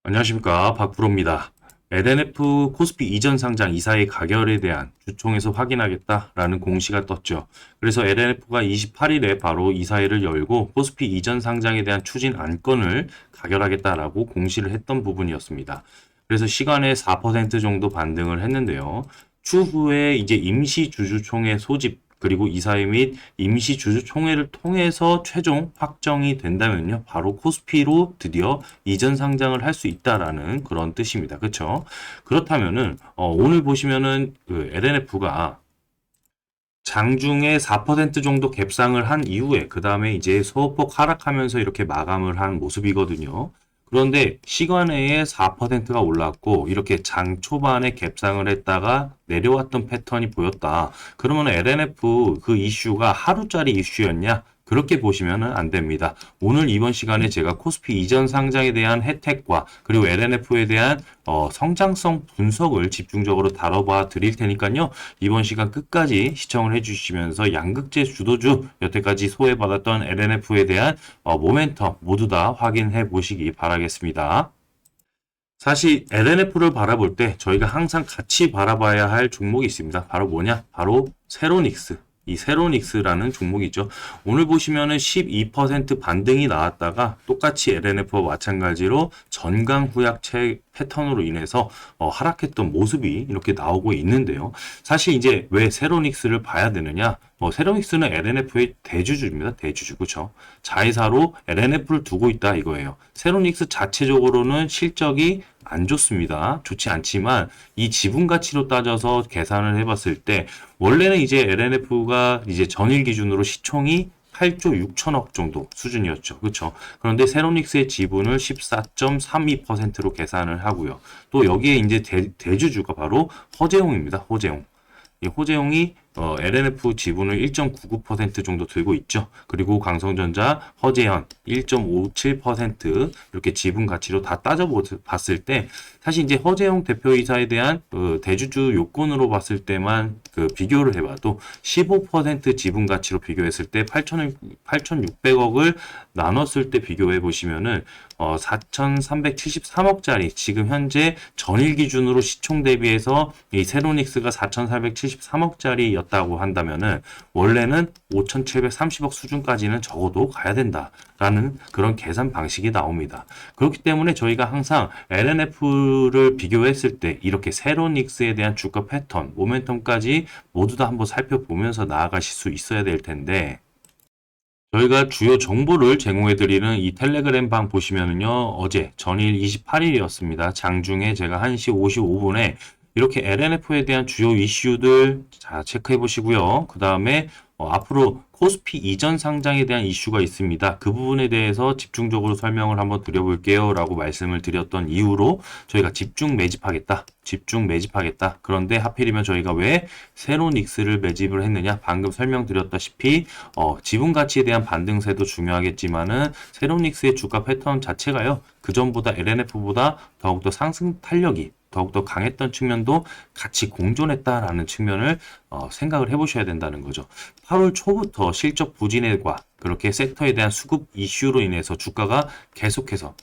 안녕하십니까, 박프로입니다. LNF 코스피 이전 상장 이사의 가결에 대한 주총에서 확인하겠다라는 공시가 떴죠. 그래서 LNF가 28일에 바로 이사회를 열고 코스피 이전 상장에 대한 추진 안건을 가결하겠다라고 공시를 했던 부분이었습니다. 그래서 시간에 4% 정도 반등을 했는데요. 추후에 이제 임시주주총회 소집 그리고 이사회 및 임시주주총회를 통해서 최종 확정이 된다면요. 바로 코스피로 드디어 이전 상장을 할 수 있다라는 그런 뜻입니다. 그렇죠? 그렇다면은 오늘 보시면은 그 LNF가 장중에 4% 정도 갭상을 한 이후에 그 다음에 이제 소폭 하락하면서 이렇게 마감을 한 모습이거든요. 그런데 시간외에 4%가 올랐고 이렇게 장 초반에 갭상을 했다가 내려왔던 패턴이 보였다. 그러면 LNF 그 이슈가 하루짜리 이슈였냐? 그렇게 보시면 안 됩니다. 오늘 이번 시간에 제가 코스피 이전 상장에 대한 혜택과 그리고 LNF에 대한 성장성 분석을 집중적으로 다뤄봐 드릴 테니까요. 이번 시간 끝까지 시청을 해주시면서 양극재 주도주 여태까지 소외받았던 LNF에 대한 모멘텀 모두 다 확인해 보시기 바라겠습니다. 사실 LNF를 바라볼 때 저희가 항상 같이 바라봐야 할 종목이 있습니다. 바로 뭐냐? 바로 세로닉스. 이 세로닉스라는 종목이죠. 오늘 보시면은 12% 반등이 나왔다가 똑같이 LNF와 마찬가지로 전강후약체 패턴으로 인해서 하락했던 모습이 이렇게 나오고 있는데요. 사실 이제 왜 세로닉스를 봐야 되느냐? 세로닉스는 LNF의 대주주입니다. 대주주. 그렇죠? 자회사로 LNF를 두고 있다 이거예요. 세로닉스 자체적으로는 실적이 안 좋습니다. 좋지 않지만 이 지분 가치로 따져서 계산을 해봤을 때 원래는 이제 LNF가 이제 전일 기준으로 시총이 8조 6천억 정도 수준이었죠. 그렇죠? 그런데 세로닉스의 지분을 14.32%로 계산을 하고요. 또 여기에 이제 대주주가 바로 허재용입니다. 허재용. 이 호재용이 LNF 지분을 1.99% 정도 들고 있죠. 그리고 강성전자, 허재현 1.57% 이렇게 지분 가치로 다 따져봤을 때 사실 이제 허재용 대표이사에 대한 대주주 요건으로 봤을 때만 그 비교를 해봐도 15% 지분 가치로 비교했을 때 8,600억을 나눴을 때 비교해 보시면은 4,373억짜리 지금 현재 전일 기준으로 시총 대비해서 이 세로닉스가 4,473억짜리였다고 한다면은 원래는 5,730억 수준까지는 적어도 가야 된다라는 그런 계산 방식이 나옵니다. 그렇기 때문에 저희가 항상 LNF를 비교했을 때 이렇게 세로닉스에 대한 주가 패턴, 모멘텀까지 모두 다 한번 살펴보면서 나아가실 수 있어야 될 텐데 저희가 주요 정보를 제공해드리는 이 텔레그램 방 보시면은요, 어제 전일 28일이었습니다. 장중에 제가 1시 55분에 이렇게 LNF에 대한 주요 이슈들 자 체크해 보시고요. 그 다음에 앞으로 코스피 이전 상장에 대한 이슈가 있습니다. 그 부분에 대해서 집중적으로 설명을 한번 드려볼게요. 라고 말씀을 드렸던 이유로 저희가 집중 매집하겠다. 집중 매집하겠다. 그런데 하필이면 저희가 왜 세로닉스를 매집을 했느냐? 방금 설명드렸다시피 지분 가치에 대한 반등세도 중요하겠지만은 세로닉스의 주가 패턴 자체가요. 그전보다 LNF보다 더욱더 상승 탄력이 더욱더 강했던 측면도 같이 공존했다라는 측면을 생각을 해보셔야 된다는 거죠. 8월 초부터 실적 부진과 그렇게 섹터에 대한 수급 이슈로 인해서 주가가 계속해서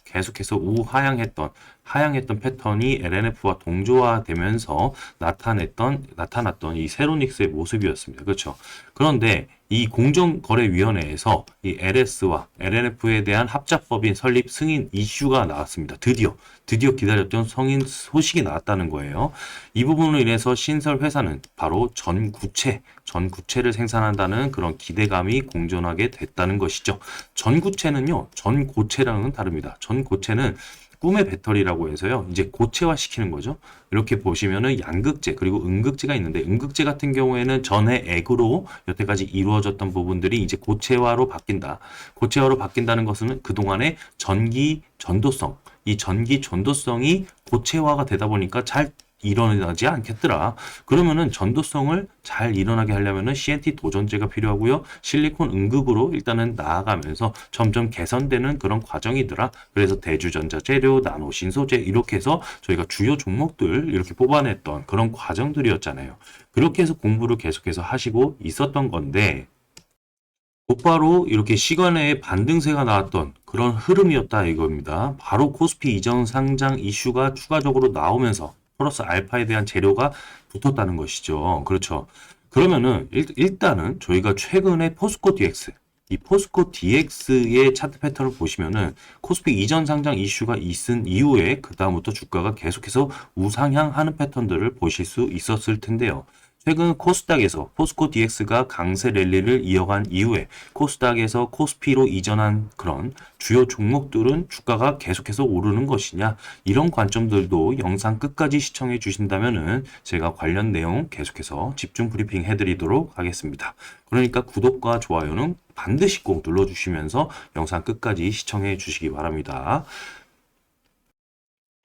하향했던 패턴이 LNF와 동조화되면서 나타났던 이 세로닉스의 모습이었습니다. 그렇죠? 그런데 이 공정거래위원회에서 이 LS와 LNF에 대한 합작법인 설립 승인 이슈가 나왔습니다. 드디어 기다렸던 성인 소식이 나왔다는 거예요. 이 부분으로 인해서 신설 회사는 바로 전구체를 생산한다는 그런 기대감이 공존하게 됐다는 것이죠. 전구체는요, 전고체랑은 다릅니다. 전고체는 꿈의 배터리라고 해서요, 이제 고체화 시키는 거죠. 이렇게 보시면은 양극재, 그리고 음극재가 있는데, 음극재 같은 경우에는 전해 액으로 여태까지 이루어졌던 부분들이 이제 고체화로 바뀐다. 고체화로 바뀐다는 것은 그동안의 이 전기 전도성이 고체화가 되다 보니까 잘 일어나지 않겠더라. 그러면은 전도성을 잘 일어나게 하려면은 CNT 도전제가 필요하고요. 실리콘 응급으로 일단은 나아가면서 점점 개선되는 그런 과정이더라. 그래서 대주전자 재료, 나노 신소재 이렇게 해서 저희가 주요 종목들 이렇게 뽑아냈던 그런 과정들이었잖아요. 그렇게 해서 공부를 계속해서 하시고 있었던 건데 곧바로 이렇게 시간에 반등세가 나왔던 그런 흐름이었다 이겁니다. 바로 코스피 이전 상장 이슈가 추가적으로 나오면서 플러스 알파에 대한 재료가 붙었다는 것이죠. 그렇죠. 그러면은 일단은 저희가 최근에 포스코 DX, 이 포스코 DX의 차트 패턴을 보시면은 코스피 이전 상장 이슈가 있은 이후에 그다음부터 주가가 계속해서 우상향하는 패턴들을 보실 수 있었을 텐데요. 최근 코스닥에서 포스코 DX가 강세 랠리를 이어간 이후에 코스닥에서 코스피로 이전한 그런 주요 종목들은 주가가 계속해서 오르는 것이냐, 이런 관점들도 영상 끝까지 시청해 주신다면은 제가 관련 내용 계속해서 집중 브리핑 해드리도록 하겠습니다. 그러니까 구독과 좋아요는 반드시 꼭 눌러주시면서 영상 끝까지 시청해 주시기 바랍니다.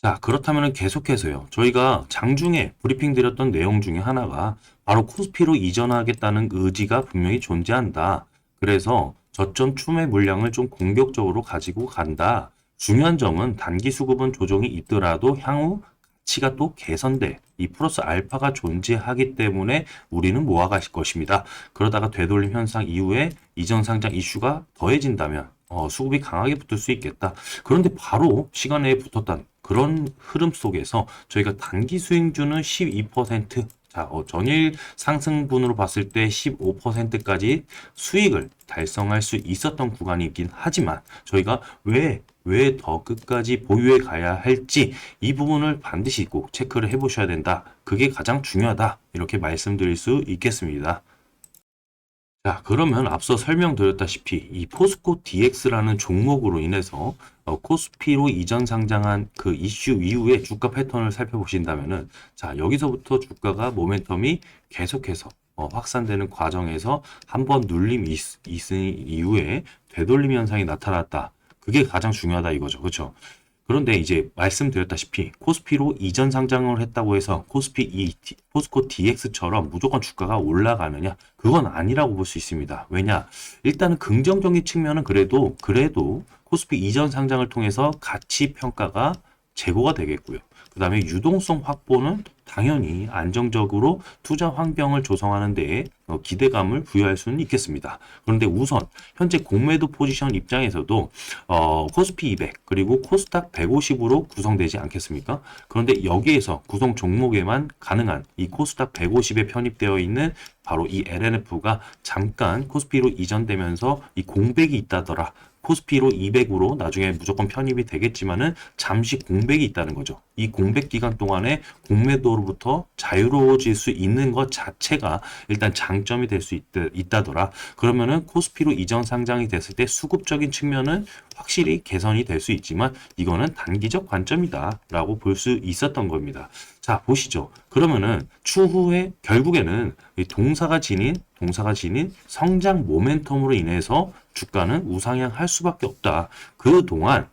자, 그렇다면 계속해서요. 저희가 장중에 브리핑 드렸던 내용 중에 하나가 바로 코스피로 이전하겠다는 의지가 분명히 존재한다. 그래서 저점 추매 물량을 좀 공격적으로 가지고 간다. 중요한 점은 단기 수급은 조정이 있더라도 향후 가치가 또 개선돼. 이 플러스 알파가 존재하기 때문에 우리는 모아갈 것입니다. 그러다가 되돌림 현상 이후에 이전 상장 이슈가 더해진다면 수급이 강하게 붙을 수 있겠다. 그런데 바로 시간 내에 붙었던 그런 흐름 속에서 저희가 단기 수익률은 12%, 자, 전일 상승분으로 봤을 때 15%까지 수익을 달성할 수 있었던 구간이긴 하지만 저희가 왜 더 끝까지 보유해 가야 할지 이 부분을 반드시 꼭 체크를 해 보셔야 된다. 그게 가장 중요하다. 이렇게 말씀드릴 수 있겠습니다. 자, 그러면 앞서 설명드렸다시피 이 포스코 DX라는 종목으로 인해서 코스피로 이전 상장한 그 이슈 이후에 주가 패턴을 살펴보신다면은 자, 여기서부터 주가가 모멘텀이 계속해서 확산되는 과정에서 한번 눌림이 있은 이후에 되돌림 현상이 나타났다. 그게 가장 중요하다 이거죠. 그렇죠? 그런데 이제 말씀드렸다시피 코스피로 이전 상장을 했다고 해서 포스코 DX처럼 무조건 주가가 올라가느냐? 그건 아니라고 볼 수 있습니다. 왜냐? 일단은 긍정적인 측면은 그래도 코스피 이전 상장을 통해서 가치 평가가 제고가 되겠고요. 그 다음에 유동성 확보는 당연히 안정적으로 투자 환경을 조성하는 데에 기대감을 부여할 수는 있겠습니다. 그런데 우선 현재 공매도 포지션 입장에서도 코스피 200 그리고 코스닥 150으로 구성되지 않겠습니까? 그런데 여기에서 구성 종목에만 가능한 이 코스닥 150에 편입되어 있는 바로 이 LNF가 잠깐 코스피로 이전되면서 이 공백이 있다더라. 코스피로 200으로 나중에 무조건 편입이 되겠지만은 잠시 공백이 있다는 거죠. 이 공백 기간 동안에 공매도로부터 자유로워질 수 있는 것 자체가 일단 장점이 될 수 있다더라. 그러면은 코스피로 이전 상장이 됐을 때 수급적인 측면은 확실히 개선이 될 수 있지만 이거는 단기적 관점이다라고 볼 수 있었던 겁니다. 자, 보시죠. 그러면은 추후에 결국에는 이 동사가 지닌 성장 모멘텀으로 인해서 주가는 우상향할 수밖에 없다. 그동안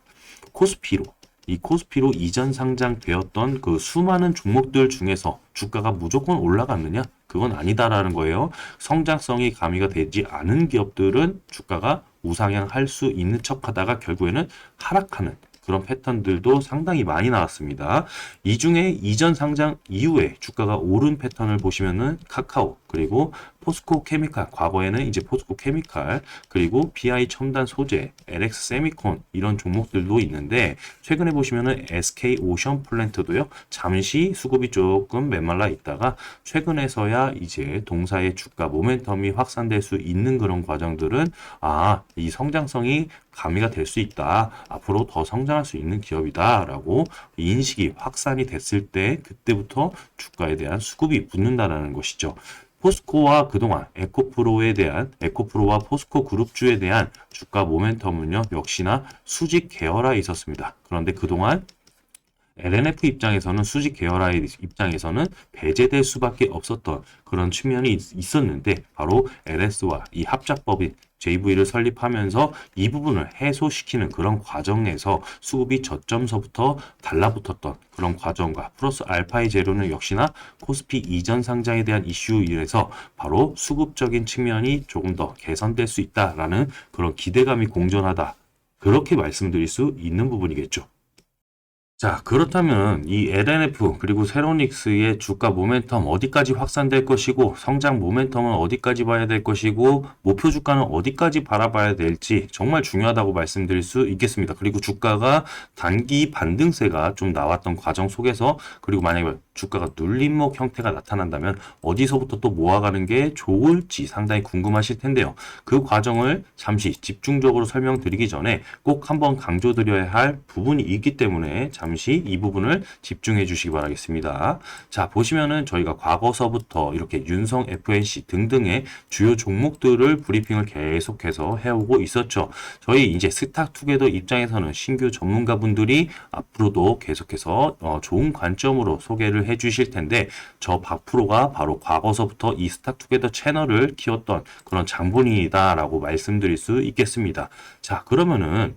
코스피로 이 코스피로 이전 상장되었던 그 수많은 종목들 중에서 주가가 무조건 올라갔느냐? 그건 아니다라는 거예요. 성장성이 가미가 되지 않은 기업들은 주가가 우상향할 수 있는 척하다가 결국에는 하락하는 그런 패턴들도 상당히 많이 나왔습니다. 이 중에 이전 상장 이후에 주가가 오른 패턴을 보시면은 카카오 그리고 포스코 케미칼, 과거에는 이제 포스코 케미칼, 그리고 BI 첨단 소재, LX 세미콘 이런 종목들도 있는데 최근에 보시면은 SK 오션 플랜트도요. 잠시 수급이 조금 메말라 있다가 최근에서야 이제 동사의 주가 모멘텀이 확산될 수 있는 그런 과정들은 이 성장성이 가미가 될 수 있다. 앞으로 더 성장할 수 있는 기업이다라고 인식이 확산이 됐을 때 그때부터 주가에 대한 수급이 붙는다라는 것이죠. 포스코와 그동안 에코프로와 포스코 그룹주에 대한 주가 모멘텀은요, 역시나 수직 계열화에 있었습니다. 그런데 그동안 LNF 입장에서는 수직 계열화의 입장에서는 배제될 수밖에 없었던 그런 측면이 있었는데 바로 LS와 이 합작법인 JV를 설립하면서 이 부분을 해소시키는 그런 과정에서 수급이 저점서부터 달라붙었던 그런 과정과 플러스 알파의 재료는 역시나 코스피 이전 상장에 대한 이슈로 인해서 바로 수급적인 측면이 조금 더 개선될 수 있다라는 그런 기대감이 공존하다. 그렇게 말씀드릴 수 있는 부분이겠죠. 자, 그렇다면 이 LNF 그리고 세로닉스의 주가 모멘텀 어디까지 확산될 것이고 성장 모멘텀은 어디까지 봐야 될 것이고 목표 주가는 어디까지 바라봐야 될지 정말 중요하다고 말씀드릴 수 있겠습니다. 그리고 주가가 단기 반등세가 좀 나왔던 과정 속에서 그리고 만약에 주가가 눌림목 형태가 나타난다면 어디서부터 또 모아가는 게 좋을지 상당히 궁금하실 텐데요. 그 과정을 잠시 집중적으로 설명드리기 전에 꼭 한번 강조드려야 할 부분이 있기 때문에 잠시 이 부분을 집중해 주시기 바라겠습니다. 자, 보시면은 저희가 과거서부터 이렇게 윤성 FNC 등등의 주요 종목들을 브리핑을 계속해서 해오고 있었죠. 저희 이제 스탁투게더 입장에서는 신규 전문가분들이 앞으로도 계속해서 좋은 관점으로 소개를 해 주실 텐데 저 박프로가 바로 과거서부터 이 스탁투게더 채널을 키웠던 그런 장본인이다라고 말씀드릴 수 있겠습니다. 자, 그러면은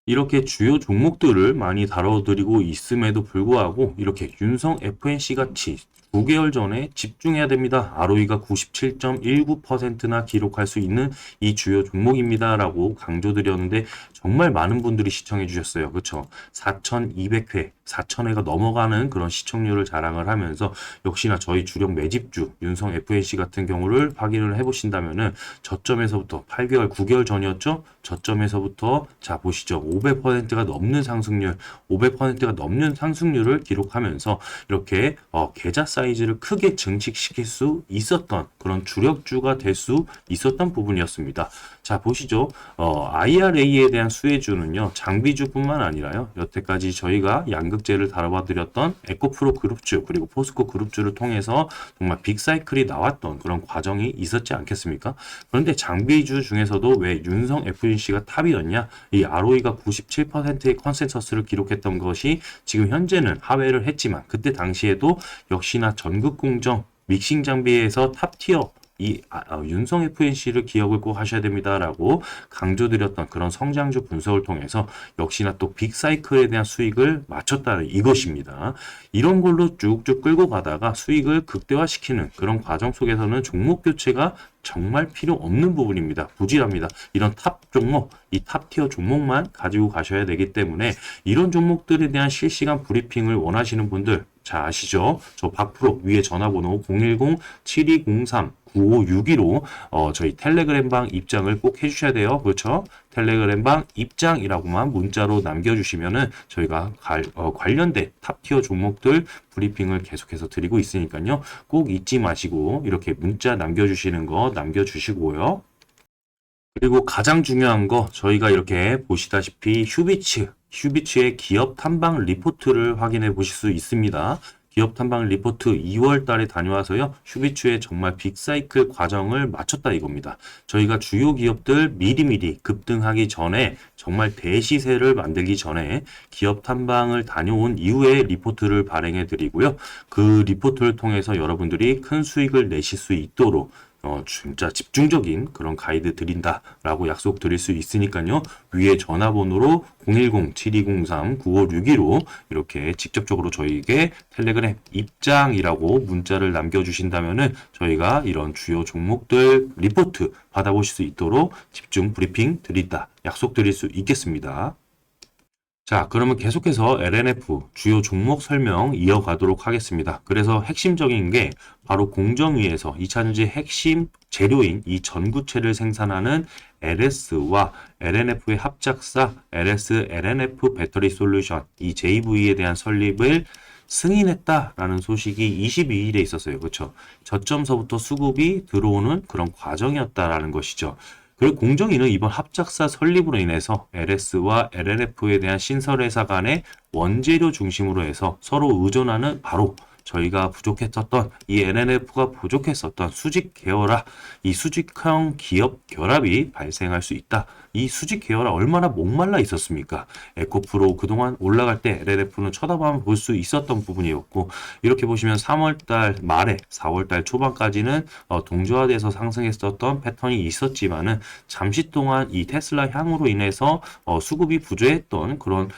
이렇게 주요 종목들을 많이 다뤄드리고 있음에도 불구하고 이렇게 윤성 FNC 같이 9개월 전에 집중해야 됩니다. ROE가 97.19%나 기록할 수 있는 이 주요 종목입니다. 라고 강조드렸는데 정말 많은 분들이 시청해 주셨어요. 그렇죠? 4,200회, 4,000회가 넘어가는 그런 시청률을 자랑을 하면서 역시나 저희 주력 매집주 윤성 FNC 같은 경우를 확인을 해보신다면은 저점에서부터 8개월, 9개월 전이었죠? 저점에서부터 자 보시죠. 500%가 넘는 상승률, 500%가 넘는 상승률을 기록하면서 이렇게 계좌 사이즈를 크게 증식시킬 수 있었던 그런 주력주가 될 수 있었던 부분이었습니다. 자 보시죠. IRA에 대한 수혜주는요. 장비주뿐만 아니라요. 여태까지 저희가 양극재를 다뤄봐드렸던 에코프로 그룹주 그리고 포스코 그룹주를 통해서 정말 빅사이클이 나왔던 그런 과정이 있었지 않겠습니까? 그런데 장비주 중에서도 왜 윤성 FNC가 탑이었냐? 이 ROE가 97%의 컨센서스를 기록했던 것이 지금 현재는 하회를 했지만 그때 당시에도 역시나 전극 공정 믹싱 장비에서 탑티어 윤성 FNC를 기억을 꼭 하셔야 됩니다라고 강조드렸던 그런 성장주 분석을 통해서 역시나 또 빅사이클에 대한 수익을 맞췄다는 이것입니다. 이런 걸로 쭉쭉 끌고 가다가 수익을 극대화시키는 그런 과정 속에서는 종목 교체가 정말 필요 없는 부분입니다. 부실합니다. 이런 탑 종목, 이 탑티어 종목만 가지고 가셔야 되기 때문에 이런 종목들에 대한 실시간 브리핑을 원하시는 분들 잘 아시죠? 저 박프로 위에 전화번호 010-7203-9562로 저희 텔레그램방 입장을 꼭 해주셔야 돼요. 그렇죠? 텔레그램방 입장이라고만 문자로 남겨주시면은 저희가 관련된 탑티어 종목들 브리핑을 계속해서 드리고 있으니까요. 꼭 잊지 마시고 이렇게 문자 남겨주시는 거 남겨주시고요. 그리고 가장 중요한 거 저희가 이렇게 보시다시피 휴비츠의 기업 탐방 리포트를 확인해 보실 수 있습니다. 기업 탐방 리포트 2월 달에 다녀와서요. 휴비츠의 정말 빅사이클 과정을 마쳤다 이겁니다. 저희가 주요 기업들 미리미리 급등하기 전에 정말 대시세를 만들기 전에 기업 탐방을 다녀온 이후에 리포트를 발행해 드리고요. 그 리포트를 통해서 여러분들이 큰 수익을 내실 수 있도록 진짜 집중적인 그런 가이드 드린다라고 약속 드릴 수 있으니까요. 위에 전화번호로 010-7203-9562로 이렇게 직접적으로 저희에게 텔레그램 입장이라고 문자를 남겨주신다면은 저희가 이런 주요 종목들 리포트 받아보실 수 있도록 집중 브리핑 드린다 약속 드릴 수 있겠습니다. 자, 그러면 계속해서 LNF 주요 종목 설명 이어가도록 하겠습니다. 그래서 핵심적인 게 바로 공정위에서 2차전지 핵심 재료인 이 전구체를 생산하는 LS와 LNF의 합작사 LS LNF 배터리 솔루션 이 JV에 대한 설립을 승인했다라는 소식이 22일에 있었어요. 그렇죠? 저점서부터 수급이 들어오는 그런 과정이었다라는 것이죠. 그리고 공정위는 이번 합작사 설립으로 인해서 LS와 LNF에 대한 신설회사 간의 원재료 중심으로 해서 서로 의존하는 바로 저희가 부족했었던 이 LNF가 부족했었던 수직 계열화, 이 수직형 기업 결합이 발생할 수 있다. 이 수직 계열화 얼마나 목말라 있었습니까? 에코프로 그동안 올라갈 때 LNF는 쳐다보면 볼 수 있었던 부분이었고 이렇게 보시면 3월달 말에 4월달 초반까지는 동조화돼서 상승했었던 패턴이 있었지만은 잠시 동안 이 테슬라 향으로 인해서 수급이 부족했던 그런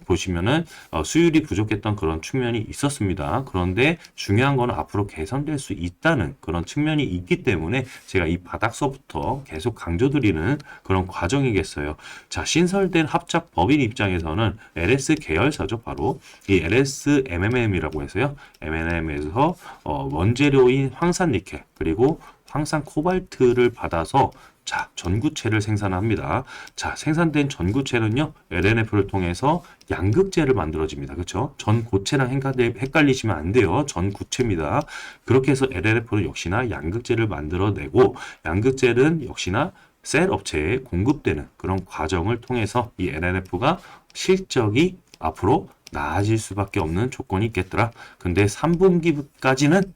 보시면은 수율이 부족했던 그런 측면이 있었습니다. 그런데 중요한 거는 앞으로 개선될 수 있다는 그런 측면이 있기 때문에 제가 이 바닥서부터 계속 강조드리는 그런 과정이겠어요. 자, 신설된 합작 법인 입장에서는 LS 계열사죠. 바로 이 LS MMM이라고 해서요. MMM에서 원재료인 황산니켈 그리고 황산 코발트를 받아서 자, 전구체를 생산합니다. 자, 생산된 전구체는요, LNF를 통해서 양극재를 만들어집니다. 그렇죠? 전고체랑 헷갈리시면 안 돼요. 전구체입니다. 그렇게 해서 LNF는 역시나 양극재를 만들어내고, 양극재는 역시나 셀 업체에 공급되는 그런 과정을 통해서 이 LNF가 실적이 앞으로 나아질 수밖에 없는 조건이 있겠더라. 근데 3분기까지는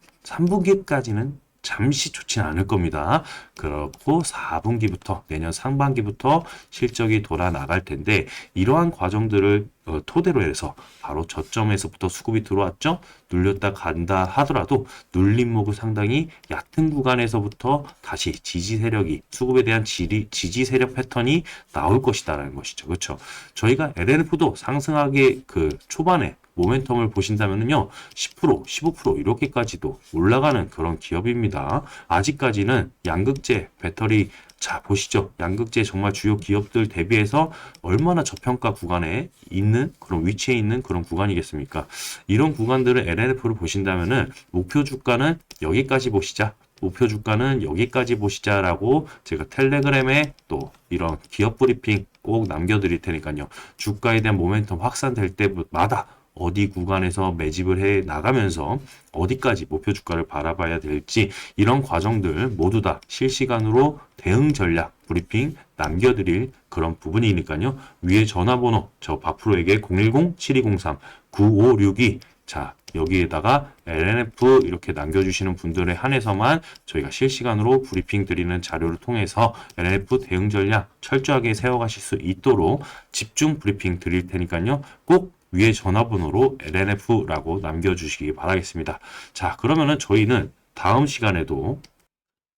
잠시 좋지는 않을 겁니다. 그렇고 4분기부터 내년 상반기부터 실적이 돌아 나갈 텐데 이러한 과정들을 토대로 해서 바로 저점에서부터 수급이 들어왔죠. 눌렸다 간다 하더라도 눌림목을 상당히 얕은 구간에서부터 다시 지지 세력이 수급에 대한 지지 세력 패턴이 나올 것이다라는 것이죠. 그렇죠? 저희가 LNF도 상승하게 그 초반에 모멘텀을 보신다면요, 10%, 15% 이렇게까지도 올라가는 그런 기업입니다. 아직까지는 양극재, 배터리, 자, 보시죠. 양극재 정말 주요 기업들 대비해서 얼마나 저평가 구간에 있는 그런 위치에 있는 그런 구간이겠습니까? 이런 구간들을 LNF를 보신다면은 목표 주가는 여기까지 보시자. 목표 주가는 여기까지 보시자라고 제가 텔레그램에 또 이런 기업 브리핑 꼭 남겨드릴 테니까요. 주가에 대한 모멘텀 확산될 때마다 어디 구간에서 매집을 해 나가면서 어디까지 목표 주가를 바라봐야 될지 이런 과정들 모두 다 실시간으로 대응 전략 브리핑 남겨드릴 그런 부분이니까요. 위에 전화번호 저 박프로에게 010-7203-9562 자, 여기에다가 LNF 이렇게 남겨주시는 분들에 한해서만 저희가 실시간으로 브리핑 드리는 자료를 통해서 LNF 대응 전략 철저하게 세워가실 수 있도록 집중 브리핑 드릴 테니까요. 꼭 위에 전화번호로 LNF라고 남겨주시기 바라겠습니다. 자, 그러면은 저희는 다음 시간에도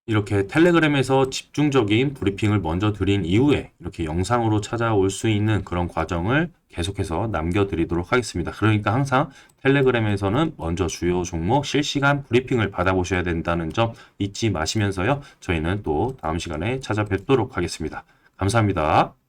이렇게 텔레그램에서 집중적인 브리핑을 먼저 드린 이후에 이렇게 영상으로 찾아올 수 있는 그런 과정을 계속해서 남겨드리도록 하겠습니다. 그러니까 항상 텔레그램에서는 먼저 주요 종목 실시간 브리핑을 받아보셔야 된다는 점 잊지 마시면서요. 저희는 또 다음 시간에 찾아뵙도록 하겠습니다. 감사합니다.